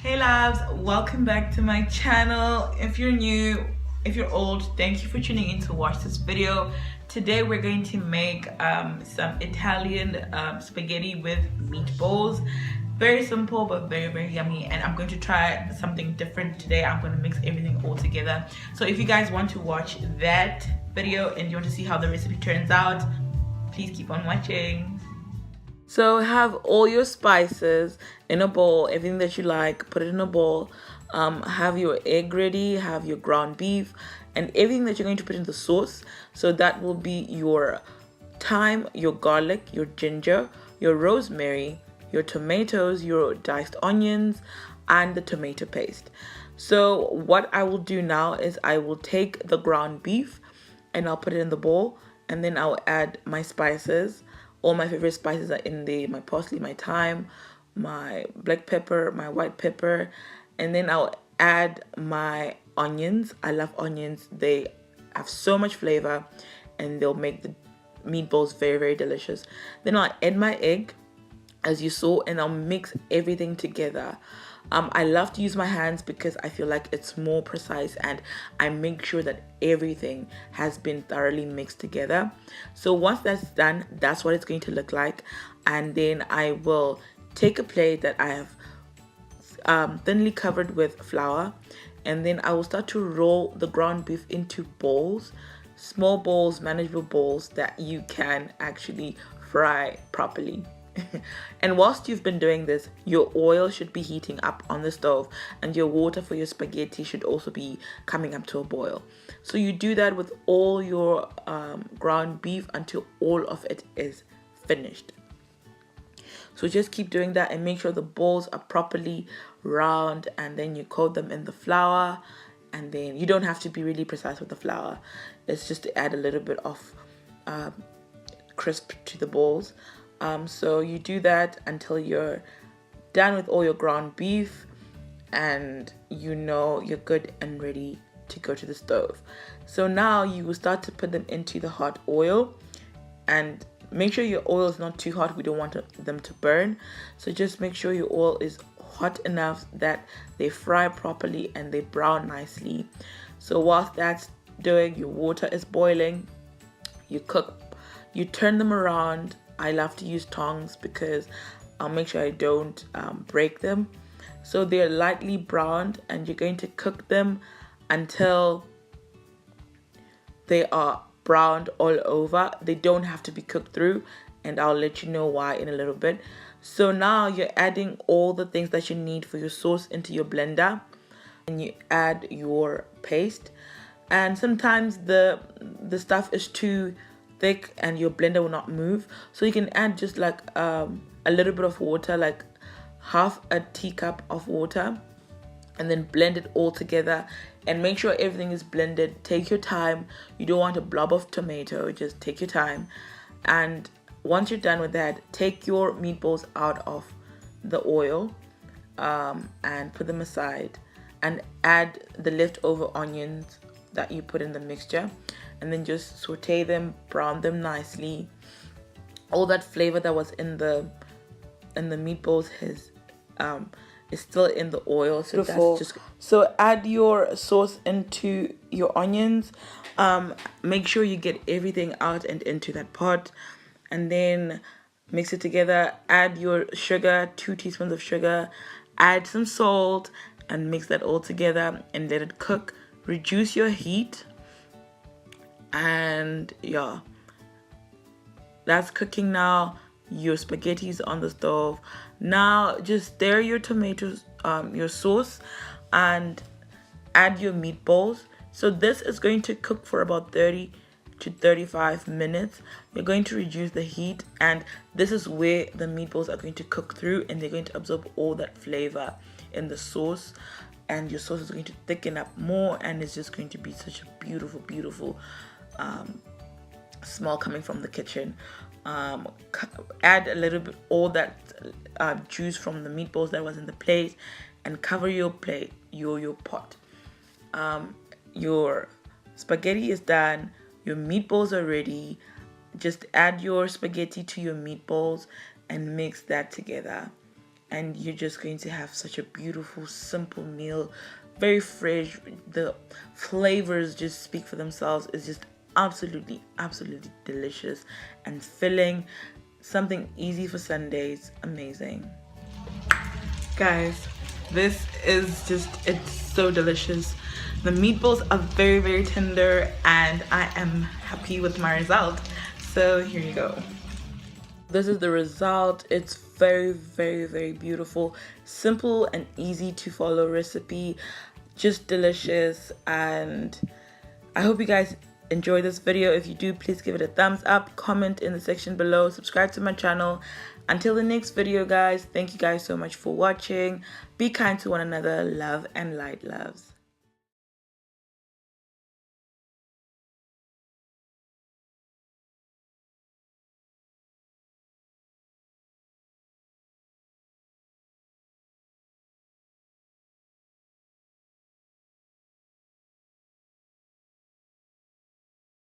Hey loves, welcome back to my channel. If you're new, if you're old, thank you for tuning in to watch this video. Today we're going to make some Italian spaghetti with meatballs. Very simple but very yummy, and I'm going to try something different today. I'm going to mix everything all together. So if you guys want to watch that video and you want to see how the recipe turns out, please keep on watching. So have all your spices in a bowl, everything that you like, put it in a bowl. Have your egg ready, have your ground beef, and everything that you're going to put in the sauce. So that will be your thyme, your garlic, your ginger, your rosemary, your tomatoes, your diced onions, and the tomato paste. So what I will do now is I will take the ground beef and I'll put it in the bowl, and then I'll add my spices. All my favorite spices are in there: my parsley, my thyme, my black pepper, my white pepper, and then I'll add my onions. I love onions. They have so much flavor and they'll make the meatballs very delicious. Then I'll add my egg, as you saw, and I'll mix everything together. I love to use my hands because I feel like it's more precise, and I make sure that everything has been thoroughly mixed together. So once that's done, that's what it's going to look like. And then I will take a plate that I have thinly covered with flour, and then I will start to roll the ground beef into balls, small balls, manageable balls that you can actually fry properly. And whilst you've been doing this, your oil should be heating up on the stove, and your water for your spaghetti should also be coming up to a boil. So you do that with all your ground beef until all of it is finished. So just keep doing that and make sure the balls are properly round, and then you coat them in the flour. And then you don't have to be really precise with the flour. It's just to add a little bit of crisp to the balls. So you do that until you're done with all your ground beef, and you know you're good and ready to go to the stove. So now you will start to put them into the hot oil, and make sure your oil is not too hot. We don't want them to burn. So just make sure your oil is hot enough that they fry properly and they brown nicely. So whilst that's doing, your water is boiling, you turn them around. I love to use tongs because I'll make sure I don't break them. So they're lightly browned, and you're going to cook them until they are browned all over. They don't have to be cooked through, and I'll let you know why in a little bit. So now you're adding all the things that you need for your sauce into your blender, and you add your paste. And sometimes the stuff is too thick and your blender will not move, so you can add just like a little bit of water, like half a teacup of water, and then blend it all together and make sure everything is blended. Take your time. You don't want a blob of tomato, just take your time. And once you're done with that, take your meatballs out of the oil and put them aside, and add the leftover onions that you put in the mixture, and then just saute them, brown them nicely. All that flavor that was in the meatballs is still in the oil. So that's just, so add your sauce into your onions. Make sure you get everything out and into that pot, and then mix it together. Add your sugar, 2 teaspoons of sugar, add some salt, and mix that all together and let it cook. Reduce your heat, and yeah, that's cooking now. Your spaghetti's on the stove. Now just stir your tomatoes, your sauce, and add your meatballs. So this is going to cook for about 30 to 35 minutes. You're going to reduce the heat, and this is where the meatballs are going to cook through, and they're going to absorb all that flavor in the sauce, and your sauce is going to thicken up more, and it's just going to be such a beautiful smell coming from the kitchen. Add a little bit all that juice from the meatballs that was in the plate, and cover your plate, your pot. Your spaghetti is done, your meatballs are ready. Just add your spaghetti to your meatballs and mix that together, and you're just going to have such a beautiful, simple meal. Very fresh. The flavors just speak for themselves. It's just absolutely delicious and filling. Something easy for Sundays. Amazing. Guys, this is just, it's so delicious. The meatballs are very tender, and I am happy with my result. So here you go. This is the result. It's very beautiful, simple and easy to follow recipe, just delicious. And I hope you guys enjoy this video. If you do, please give it a thumbs up, comment in the section below, subscribe to my channel. Until the next video, guys, thank you guys so much for watching. Be kind to one another. Love and light loves.